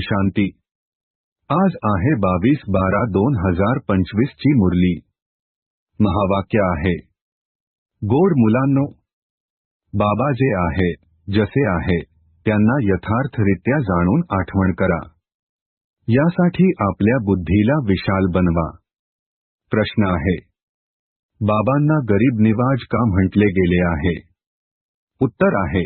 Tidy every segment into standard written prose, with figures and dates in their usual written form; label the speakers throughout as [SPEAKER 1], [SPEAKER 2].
[SPEAKER 1] शांती। आज आहे 22/12/2025 ची मुरली। महावाक्य आहे, गोड मुलांनो, बाबा जे आहे, जसे आहे, त्यांना यथार्थरित्या जाणून आठवण करा। यासाठी आपल्या बुद्धीला विशाल बनवा। प्रश्न आहे, बाबांना गरीब निवाज का म्हटले गेले आहे? उत्तर आहे,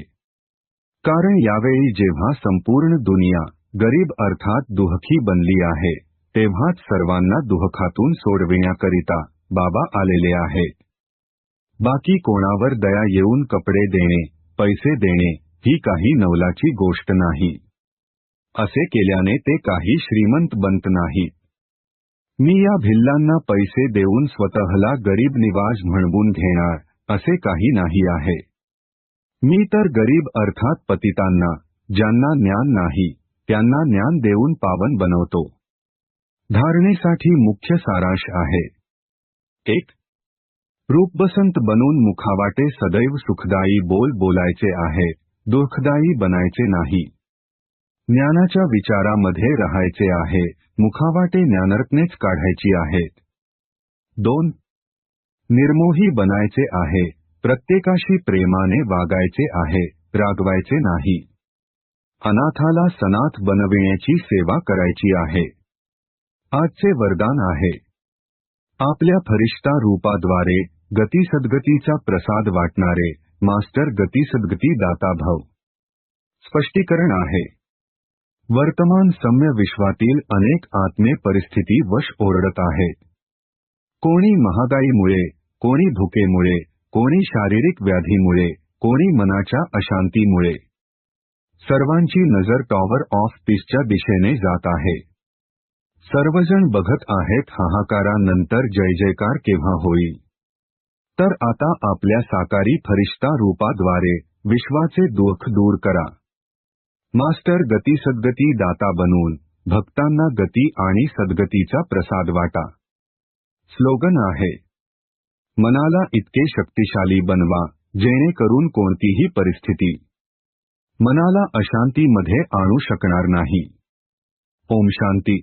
[SPEAKER 1] कारण यावेळी जेव्हा संपूर्ण दुनिया गरीब अर्थात दुःखी बनली आहे, तेव्हाच सर्वांना दुःखातून सोडविण्याकरिता बाबा आलेले आहेत। बाकी कोणावर दया येऊन कपडे देणे, पैसे देणे ही काही नवलाची गोष्ट नाही। असे केल्याने ते काही श्रीमंत बनत नाहीत। मी या भिल्लांना पैसे देऊन स्वतःला गरीब निवाज म्हणवून घेणार, असे काही नाही आहे। मी तर गरीब अर्थात पतितांना, ज्यांना ज्ञान नाही, त्यांना ज्ञान देऊन पावन बनवतो। धारणेसाठी मुख्य सारांश आहे, 1. रूपबसंत बनून मुखावाटे सदैव सुखदायी बोल बोलायचे आहे, दुःखदायी बनायचे नाही। ज्ञानाच्या विचारामध्ये राहायचे आहे, मुखावाटे ज्ञानरत्नेच काढायची आहेत। 2. निर्मोही बनायचे आहे, प्रत्येकाशी प्रेमाने वागायचे आहे, रागवायचे नाही। अनाथाला सनाथ बनविण्याची सेवा करायची आहे। आजचे वरदान आहे, आपल्या फरिश्ता रूपाद्वारे गती सद्गतीचा प्रसाद वाटणारे मास्टर गती सद्गती दाता भव। स्पष्टीकरण आहे, वर्तमान सम्य विश्वातील अनेक आत्मे परिस्थिती वश ओरडत आहेत। कोणी महागाईमुळे, कोणी भुकेमुळे, कोणी शारीरिक व्याधीमुळे, कोणी मनाच्या अशांतीमुळे। सर्वांची नजर टॉवर ऑफ पीसच्या दिशेने जात आहे। सर्वजण बघत आहेत हाहाकारानंतर जय जयकार केव्हा होईल। तर आता आपल्या साकारी फरिश्ता रूपाद्वारे विश्वाचे दुःख दूर करा। मास्टर गती सद्गती दाता बनून भक्तांना गती आणि सद्गतीचा प्रसाद वाटा। स्लोगन आहे, मनाला इतके शक्तिशाली बनवा, जेणेकरून कोणतीही परिस्थिती मनाला अशांतीमध्ये आणू शकणार नाही। ओम शांती।